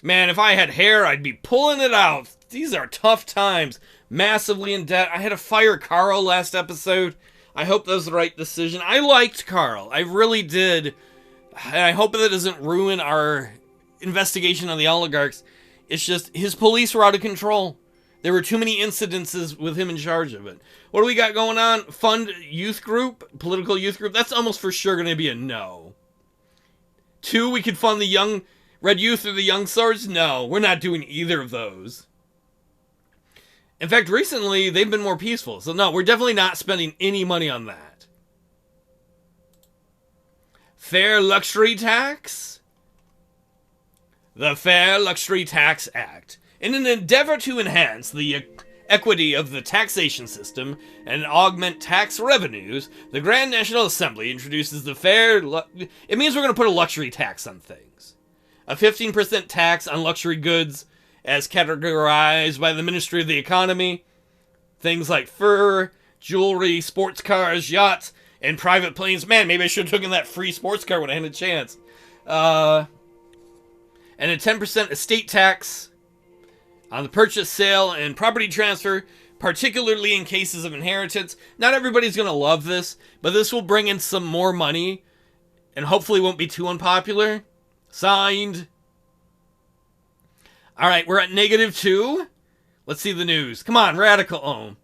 Man, if I had hair, I'd be pulling it out. These are tough times. Massively in debt. I had to fire Carl last episode. I hope that was the right decision. I liked Carl. I really did. And I hope that doesn't ruin our investigation on the oligarchs. It's just, his police were out of control. There were too many incidences with him in charge of it. What do we got going on? Fund youth group? Political youth group? That's almost for sure going to be a no. 2, we could fund the young red youth or the young swords? No, we're not doing either of those. In fact, recently, they've been more peaceful. So no, we're definitely not spending any money on that. Fair luxury tax? The Fair Luxury Tax Act. In an endeavor to enhance the equity of the taxation system and augment tax revenues, the Grand National Assembly introduces the it means we're going to put a luxury tax on things. A 15% tax on luxury goods as categorized by the Ministry of the Economy. Things like fur, jewelry, sports cars, yachts, and private planes. Man, maybe I should have taken that free sports car when I had a chance. And a 10% estate tax on the purchase, sale, and property transfer, particularly in cases of inheritance. Not everybody's going to love this, but this will bring in some more money and hopefully won't be too unpopular. Signed. All right, we're at -2. Let's see the news. Come on, radical. Oh.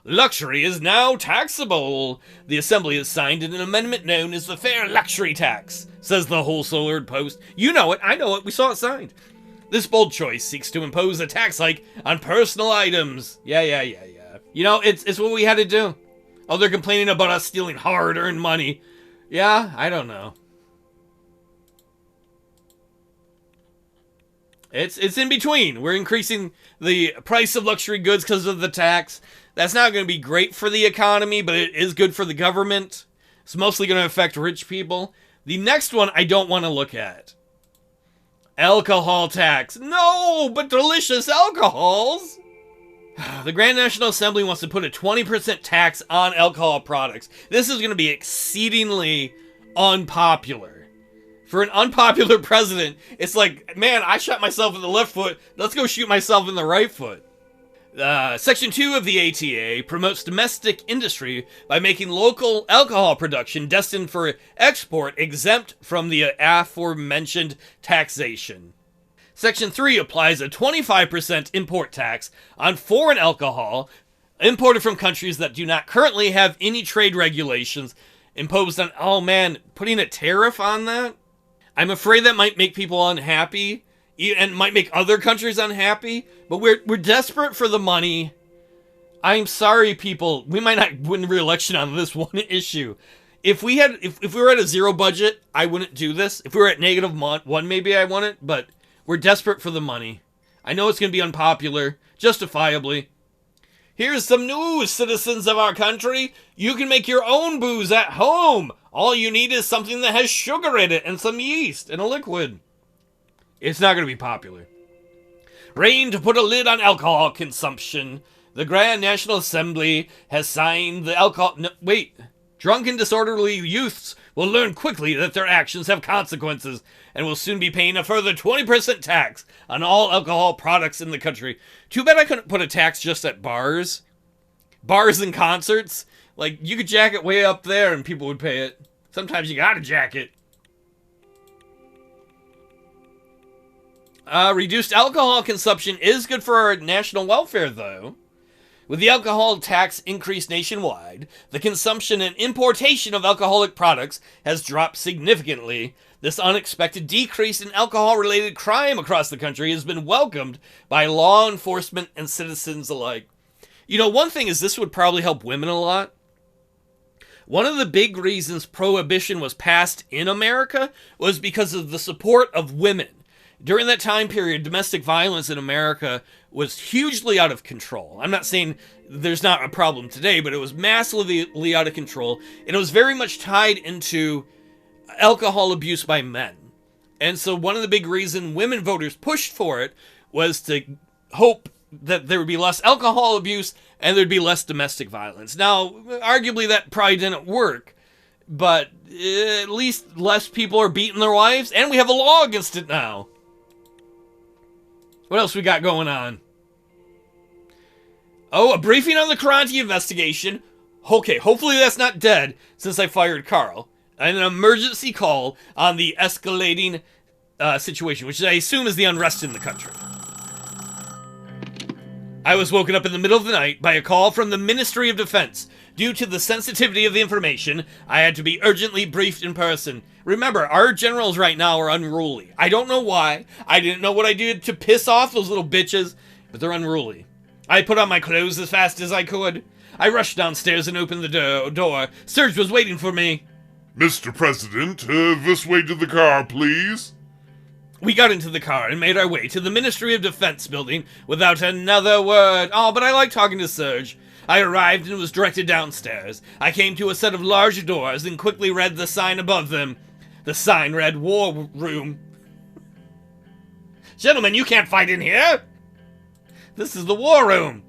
Luxury is now taxable. The Assembly has signed an amendment known as the Fair Luxury Tax, says the Wholesaler Post. You know it. I know it. We saw it signed. This bold choice seeks to impose a tax hike on personal items. Yeah. You know, it's what we had to do. Oh, they're complaining about us stealing hard-earned money. Yeah, I don't know. It's in between. We're increasing the price of luxury goods because of the tax. That's not going to be great for the economy, but it is good for the government. It's mostly going to affect rich people. The next one I don't want to look at. Alcohol tax. No, but delicious alcohols. The Grand National Assembly wants to put a 20% tax on alcohol products. This is going to be exceedingly unpopular. For an unpopular president, it's like, man, I shot myself in the left foot. Let's go shoot myself in the right foot. Section 2 of the ATA promotes domestic industry by making local alcohol production destined for export exempt from the aforementioned taxation. Section 3 applies a 25% import tax on foreign alcohol imported from countries that do not currently have any trade regulations imposed on... Oh man, putting a tariff on that? I'm afraid that might make people unhappy. And might make other countries unhappy, but we're desperate for the money. I'm sorry, people. We might not win re-election on this one issue. If we were at a zero budget, I wouldn't do this. If we were at -1, maybe I wouldn't. But we're desperate for the money. I know it's going to be unpopular, justifiably. Here's some news, citizens of our country. You can make your own booze at home. All you need is something that has sugar in it and some yeast and a liquid. It's not going to be popular. Reign to put a lid on alcohol consumption. The Grand National Assembly has signed the alcohol... No, wait. Drunken, disorderly youths will learn quickly that their actions have consequences and will soon be paying a further 20% tax on all alcohol products in the country. Too bad I couldn't put a tax just at bars. Bars and concerts. Like, you could jack it way up there and people would pay it. Sometimes you gotta jack it. Reduced alcohol consumption is good for our national welfare, though. With the alcohol tax increased nationwide, the consumption and importation of alcoholic products has dropped significantly. This unexpected decrease in alcohol-related crime across the country has been welcomed by law enforcement and citizens alike. You know, one thing is this would probably help women a lot. One of the big reasons prohibition was passed in America was because of the support of women. During that time period, domestic violence in America was hugely out of control. I'm not saying there's not a problem today, but it was massively out of control. And it was very much tied into alcohol abuse by men. And so one of the big reasons women voters pushed for it was to hope that there would be less alcohol abuse and there'd be less domestic violence. Now, arguably that probably didn't work, but at least less people are beating their wives, and we have a law against it now. What else we got going on? Oh, a briefing on the Confront investigation. Okay, hopefully that's not dead since I fired Carl. And an emergency call on the escalating situation, which I assume is the unrest in the country. I was woken up in the middle of the night by a call from the Ministry of Defense. Due to the sensitivity of the information, I had to be urgently briefed in person. Remember, our generals right now are unruly. I don't know why. I didn't know what I did to piss off those little bitches, but they're unruly. I put on my clothes as fast as I could. I rushed downstairs and opened the door. Serge was waiting for me. Mr. President, this way to the car, please. We got into the car and made our way to the Ministry of Defense building without another word. Oh, but I like talking to Serge. I arrived and was directed downstairs. I came to a set of large doors and quickly read the sign above them. The sign read War Room. Gentlemen, you can't fight in here. This is the War Room.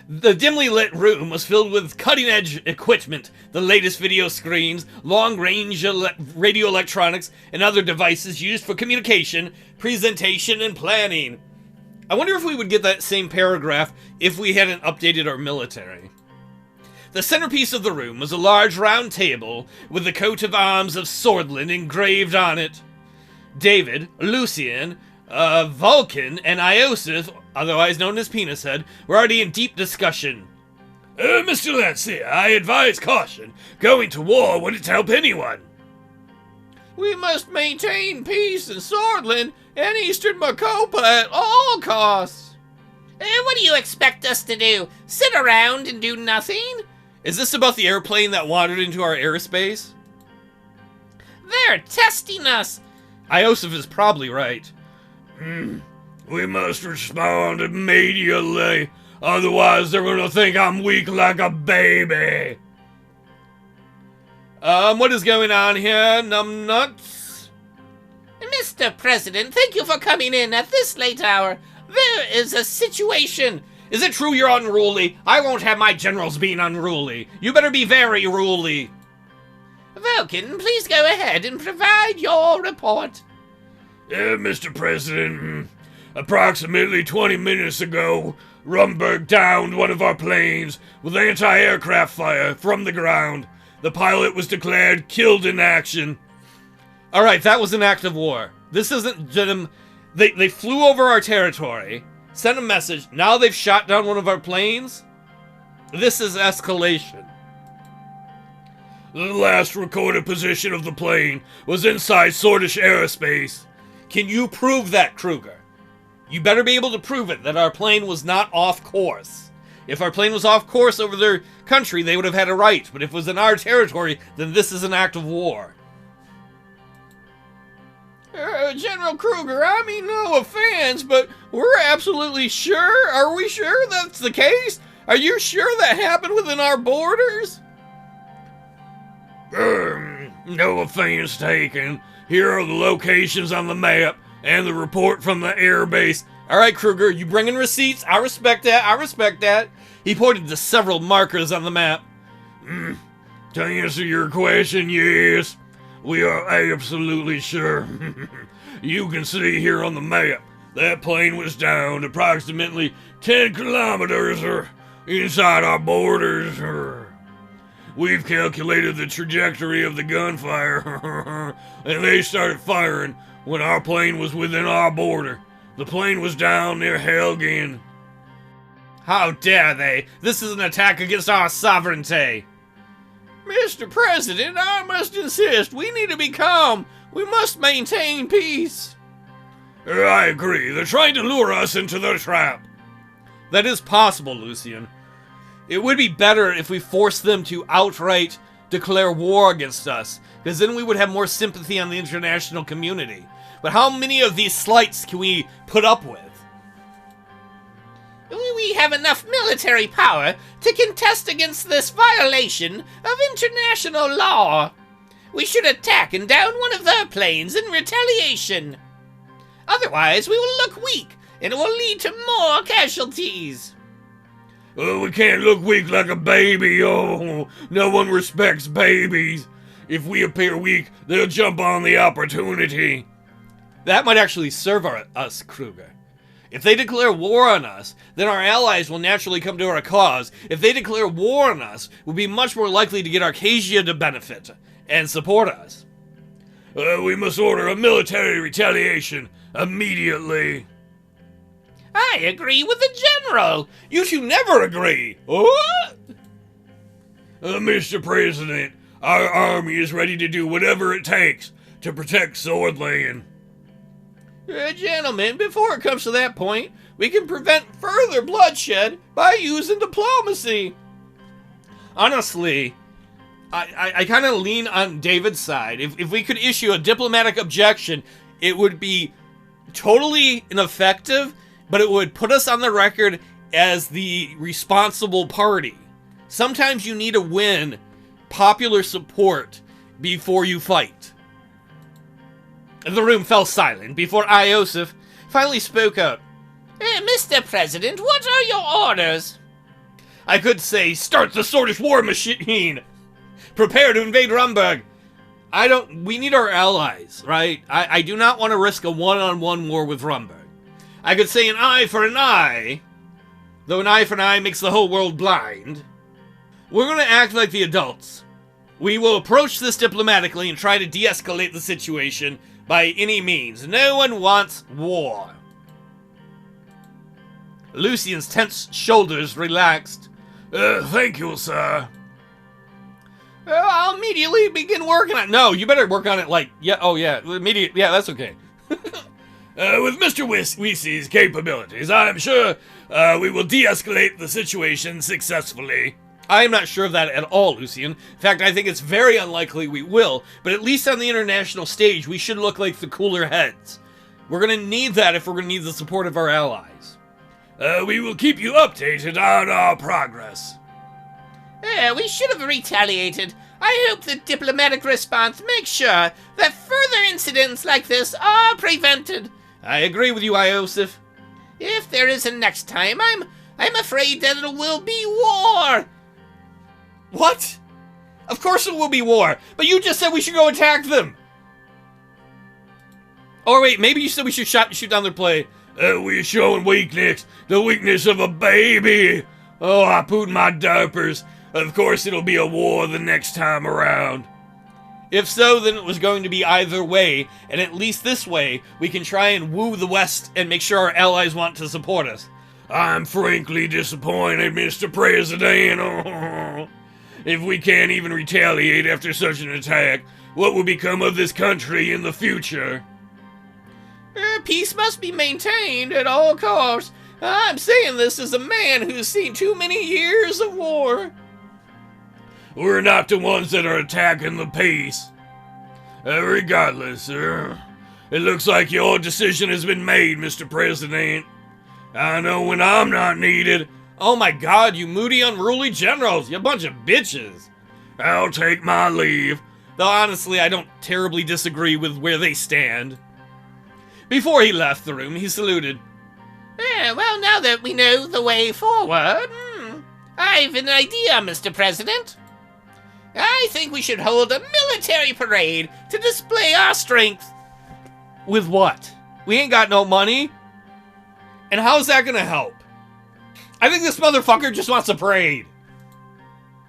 The dimly lit room was filled with cutting-edge equipment, the latest video screens, long-range radio electronics, and other devices used for communication, presentation, and planning. I wonder if we would get that same paragraph if we hadn't updated our military. The centerpiece of the room was a large round table with the coat of arms of Sordland engraved on it. David, Lucien, Vulcan, and Iosif, otherwise known as Penis Head, were already in deep discussion. Mr. Lancier, I advise caution. Going to war wouldn't help anyone. We must maintain peace in Sordland and Eastern Macopa at all costs. What do you expect us to do? Sit around and do nothing? Is this about the airplane that wandered into our airspace? They're testing us. Iosif is probably right. We must respond immediately, otherwise they're gonna think I'm weak like a baby. What is going on here, numbnuts? Mr. President, thank you for coming in at this late hour. There is a situation. Is it true you're unruly? I won't have my generals being unruly. You better be very ruly. Vulcan, please go ahead and provide your report. Mr. President, approximately 20 minutes ago, Rumberg downed one of our planes with anti-aircraft fire from the ground. The pilot was declared killed in action. Alright, that was an act of war. This isn't them. They flew over our territory, sent a message, now they've shot down one of our planes? This is escalation. The last recorded position of the plane was inside Sordish airspace. Can you prove that, Kruger? You better be able to prove it, that our plane was not off course. If our plane was off course over their country, they would have had a right. But if it was in our territory, then this is an act of war. General Kruger, I mean no offense, but we're absolutely sure. Are we sure that's the case? Are you sure that happened within our borders? No offense taken. Here are the locations on the map and the report from the airbase. Alright, Kruger, you bring in receipts. I respect that. I respect that. He pointed to several markers on the map. To answer your question, yes. We are absolutely sure. You can see here on the map, that plane was downed approximately 10 kilometers inside our borders. We've calculated the trajectory of the gunfire, and they started firing when our plane was within our border. The plane was down near Helgen. How dare they? This is an attack against our sovereignty. Mr. President, I must insist, we need to be calm. We must maintain peace. I agree. They're trying to lure us into their trap. That is possible, Lucien. It would be better if we forced them to outright declare war against us, because then we would have more sympathy on the international community. But how many of these slights can we put up with? We have enough military power to contest against this violation of international law. We should attack and down one of their planes in retaliation. Otherwise, we will look weak, and it will lead to more casualties. We can't look weak like a baby. Oh, no one respects babies. If we appear weak, they'll jump on the opportunity. That might actually serve us, Kruger. If they declare war on us, then our allies will naturally come to our cause. If they declare war on us, we'll be much more likely to get Arcasia to benefit and support us. We must order a military retaliation immediately. I agree with the general. You two never agree. What? Mr. President, our army is ready to do whatever it takes to protect Sordland. Gentlemen, before it comes to that point, we can prevent further bloodshed by using diplomacy. Honestly, I kind of lean on David's side. If we could issue a diplomatic objection, it would be totally ineffective, but it would put us on the record as the responsible party. Sometimes you need to win popular support before you fight. The room fell silent before Iosif finally spoke up. Mr. President, what are your orders? I could say, start the Swordfish war machine! Prepare to invade Rumburg! We need our allies, right? I do not want to risk a one-on-one war with Rumburg. I could say an eye for an eye, though an eye for an eye makes the whole world blind. We're going to act like the adults. We will approach this diplomatically and try to de-escalate the situation by any means. No one wants war. Lucian's tense shoulders relaxed. Thank you, sir. I'll immediately begin working on it. No, you better work on it immediate. Yeah, that's okay. With Mr. Weese's capabilities, I'm sure we will de-escalate the situation successfully. I am not sure of that at all, Lucian. In fact, I think it's very unlikely we will, but at least on the international stage, we should look like the cooler heads. We're going to need that if we're going to need the support of our allies. We will keep you updated on our progress. We should have retaliated. I hope the diplomatic response makes sure that further incidents like this are prevented. I agree with you, Iosif. If there is a next time, I'm afraid that it will be war. What? Of course it will be war, but you just said we should go attack them. Or wait, maybe you said we should shoot down their plane. We're showing weakness, the weakness of a baby. Oh, I pooped my diapers. Of course it'll be a war the next time around. If so, then it was going to be either way, and at least this way, we can try and woo the West and make sure our allies want to support us. I'm frankly disappointed, Mr. President. If we can't even retaliate after such an attack, what will become of this country in the future? Peace must be maintained at all costs. I'm saying this as a man who's seen too many years of war. We're not the ones that are attacking the peace. Regardless, sir, it looks like your decision has been made, Mr. President. I know when I'm not needed. Oh my god, you moody, unruly generals, you bunch of bitches. I'll take my leave. Though honestly, I don't terribly disagree with where they stand. Before he left the room, he saluted. Well, now that we know the way forward, I've an idea, Mr. President. I think we should hold a military parade to display our strength. With what? We ain't got no money. And how's that gonna help? I think this motherfucker just wants a parade.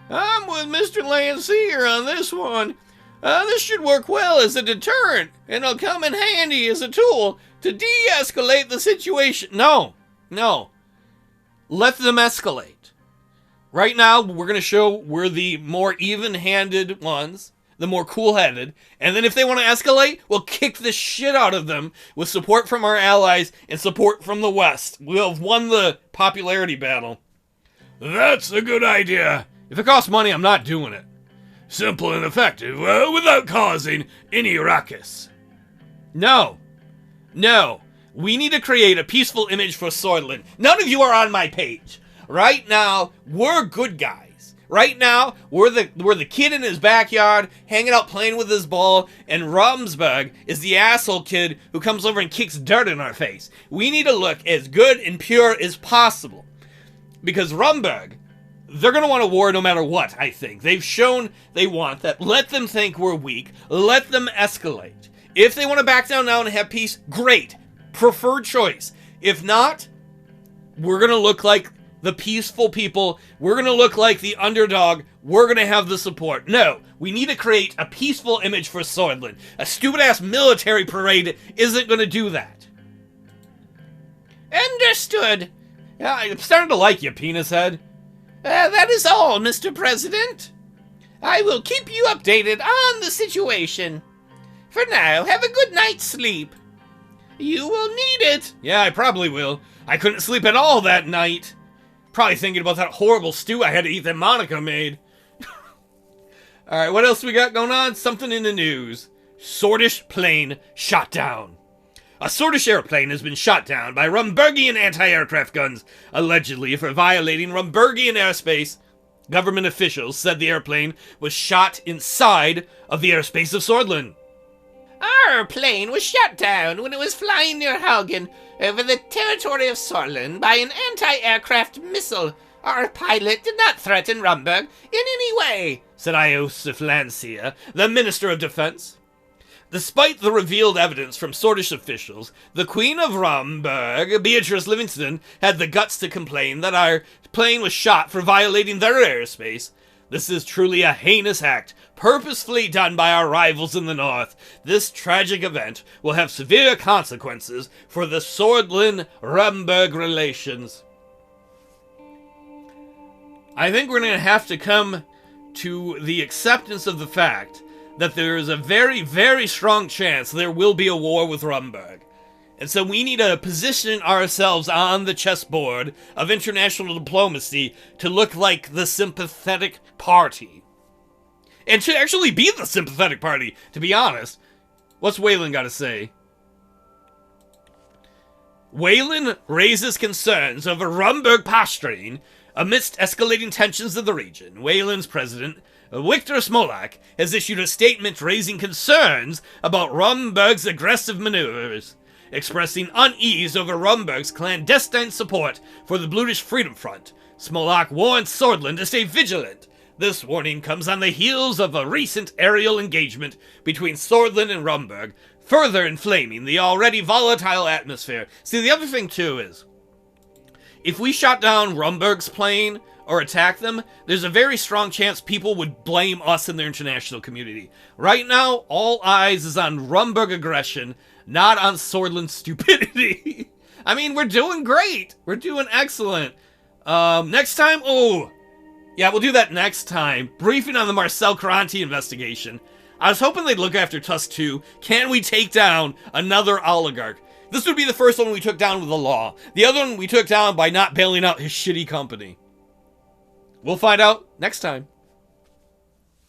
I'm with Mr. Lancier on this one. This should work well as a deterrent, and it'll come in handy as a tool to de-escalate the situation. No. Let them escalate. Right now, we're going to show we're the more even-handed ones, the more cool-headed, and then if they want to escalate, we'll kick the shit out of them with support from our allies and support from the West. We'll have won the popularity battle. That's a good idea. If it costs money, I'm not doing it. Simple and effective, without causing any ruckus. No. We need to create a peaceful image for Sordland. None of you are on my page. Right now, we're good guys. Right now, we're the kid in his backyard, hanging out playing with his ball, and Rumsburg is the asshole kid who comes over and kicks dirt in our face. We need to look as good and pure as possible. Because Rumburg, they're going to want a war no matter what, I think. They've shown they want that. Let them think we're weak. Let them escalate. If they want to back down now and have peace, great. Preferred choice. If not, we're going to look like the peaceful people. We're going to look like the underdog. We're going to have the support. No, we need to create a peaceful image for Sordland. A stupid-ass military parade isn't going to do that. Understood. Yeah, I'm starting to like you, penis head. That is all, Mr. President. I will keep you updated on the situation. For now, have a good night's sleep. You will need it. Yeah, I probably will. I couldn't sleep at all that night. Probably thinking about that horrible stew I had to eat that Monica made. Alright, what else we got going on? Something in the news. Sordish plane shot down. A Sordish airplane has been shot down by Rumburgian anti-aircraft guns, allegedly for violating Rumburgian airspace. Government officials said the airplane was shot inside of the airspace of Sordland. Our plane was shot down when it was flying near Haugen over the territory of Sordland by an anti-aircraft missile. Our pilot did not threaten Rumburg in any way, said Iosif Lancia, the Minister of Defense. Despite the revealed evidence from Sordish officials, the Queen of Rumburg, Beatrice Livingston, had the guts to complain that our plane was shot for violating their airspace. This is truly a heinous act, purposefully done by our rivals in the north. This tragic event will have severe consequences for the Sordland-Rumburg relations. I think we're going to have to come to the acceptance of the fact that there is a very, very strong chance there will be a war with Rumburg. And so we need to position ourselves on the chessboard of international diplomacy to look like the sympathetic party. And to actually be the sympathetic party, to be honest. What's Waylon got to say? Waylon raises concerns over Rumburg posturing amidst escalating tensions in the region. Waylon's president, Viktor Smolak, has issued a statement raising concerns about Rumburg's aggressive maneuvers, expressing unease over Rumburg's clandestine support for the Blutish Freedom Front. Smolak warns Sordland to stay vigilant. This warning comes on the heels of a recent aerial engagement between Sordland and Rumburg, further inflaming the already volatile atmosphere. See, the other thing, too, is if we shot down Rumburg's plane or attack them, there's a very strong chance people would blame us in their international community. Right now, all eyes is on Rumburg aggression, not on Sordland's stupidity. I mean, we're doing great. We're doing excellent. Next time, yeah, we'll do that next time. Briefing on the Marcel Caranti investigation. I was hoping they'd look after Tusk 2. Can we take down another oligarch? This would be the first one we took down with the law. The other one we took down by not bailing out his shitty company. We'll find out next time.